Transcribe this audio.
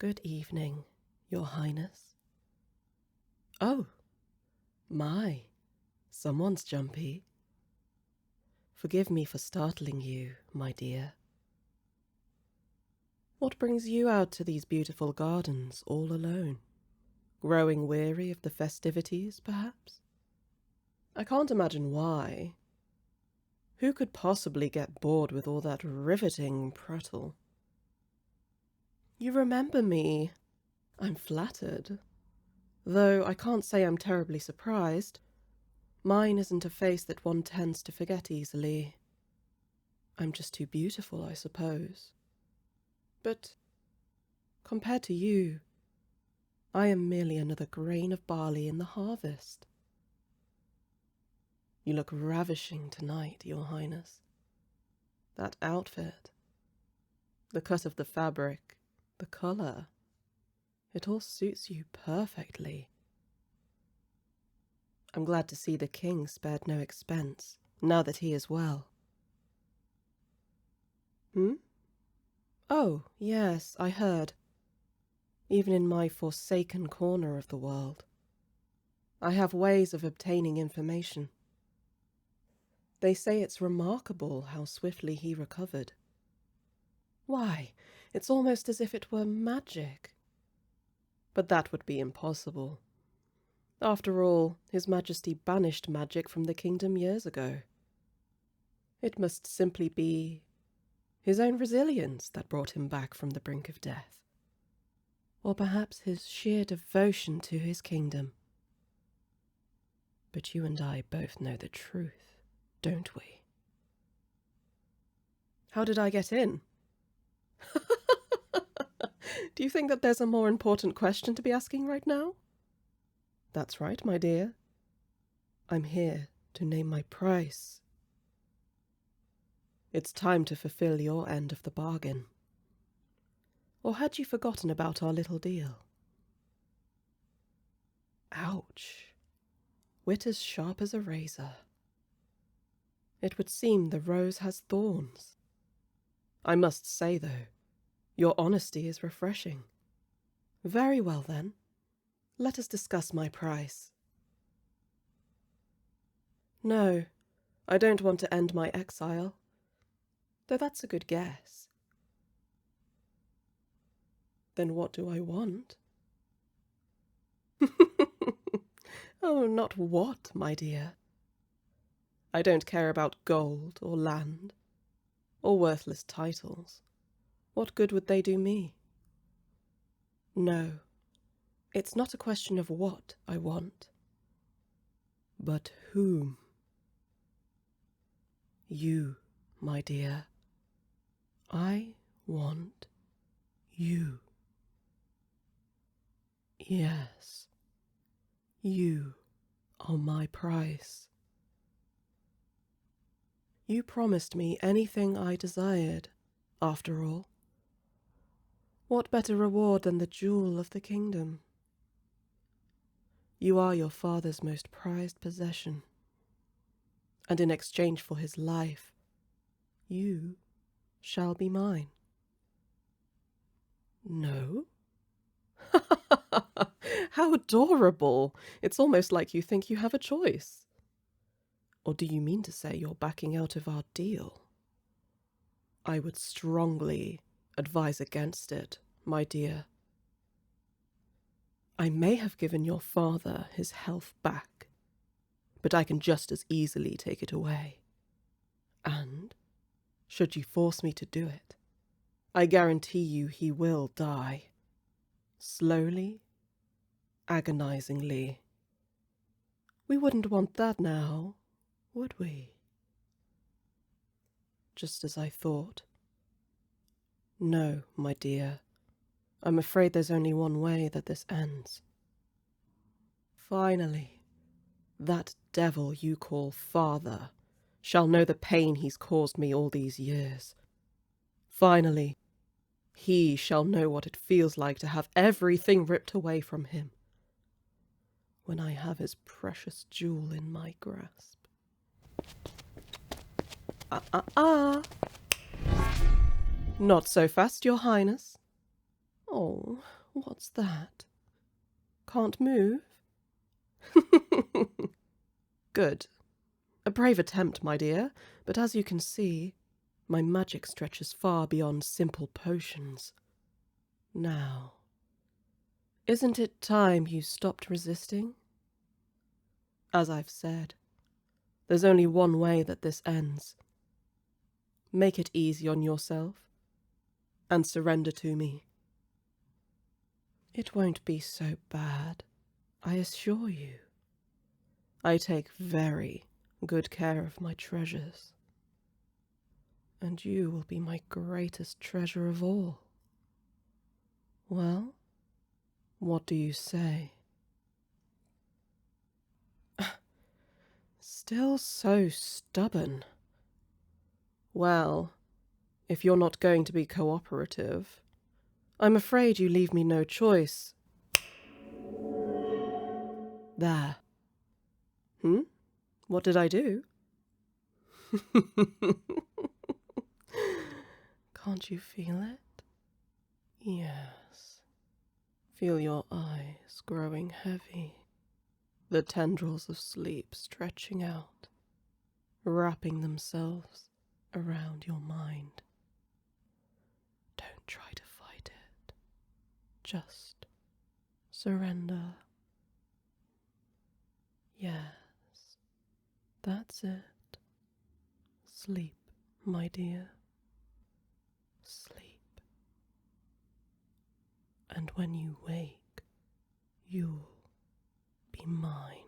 Good evening, Your Highness. Oh, my, someone's jumpy. Forgive me for startling you, my dear. What brings you out to these beautiful gardens all alone? Growing weary of the festivities, perhaps? I can't imagine why. Who could possibly get bored with all that riveting prattle? You remember me. I'm flattered. Though I can't say I'm terribly surprised. Mine isn't a face that one tends to forget easily. I'm just too beautiful, I suppose. But compared to you, I am merely another grain of barley in the harvest. You look ravishing tonight, Your Highness. That outfit, the cut of the fabric, the colour, it all suits you perfectly. I'm glad to see the king spared no expense, now that he is well. Oh, yes, I heard. Even in my forsaken corner of the world, I have ways of obtaining information. They say it's remarkable how swiftly he recovered. Why, it's almost as if it were magic. But that would be impossible. After all, His Majesty banished magic from the kingdom years ago. It must simply be his own resilience that brought him back from the brink of death. Or perhaps his sheer devotion to his kingdom. But you and I both know the truth, don't we? How did I get in? Do you think that there's a more important question to be asking right now? That's right, my dear. I'm here to name my price. It's time to fulfill your end of the bargain. Or had you forgotten about our little deal? Ouch. Wit as sharp as a razor. It would seem the rose has thorns. I must say, though, your honesty is refreshing. Very well, then. Let us discuss my price. No, I don't want to end my exile. Though that's a good guess. Then what do I want? Oh, not what, my dear. I don't care about gold or land, or worthless titles. What good would they do me? No, it's not a question of what I want, but whom. You, my dear. I want you. Yes, you are my price. You promised me anything I desired, after all. What better reward than the jewel of the kingdom? You are your father's most prized possession, and in exchange for his life, you shall be mine. No? How adorable! It's almost like you think you have a choice. Or do you mean to say you're backing out of our deal? I would strongly advise against it, my dear. I may have given your father his health back, but I can just as easily take it away. And, should you force me to do it, I guarantee you he will die. Slowly, agonizingly. We wouldn't want that now, would we? Just as I thought. No, my dear. I'm afraid there's only one way that this ends. Finally, that devil you call father shall know the pain he's caused me all these years. Finally, he shall know what it feels like to have everything ripped away from him when I have his precious jewel in my grasp. Not so fast, Your Highness. Oh, What's that? Can't move? Good. A brave attempt, my dear, but as you can see, my magic stretches far beyond simple potions. Now, isn't it time you stopped resisting? As I've said, there's only one way that this ends. Make it easy on yourself, and surrender to me. It won't be so bad, I assure you. I take very good care of my treasures, and you will be my greatest treasure of all. Well, what do you say? Still so stubborn. Well, if you're not going to be cooperative, I'm afraid you leave me no choice. There. What did I do? Can't you feel it? Yes. Feel your eyes growing heavy, the tendrils of sleep stretching out, wrapping themselves around your mind. Don't try to fight it. Just surrender. Yes, that's it. Sleep, my dear. Sleep. And when you wake, you'll be mine.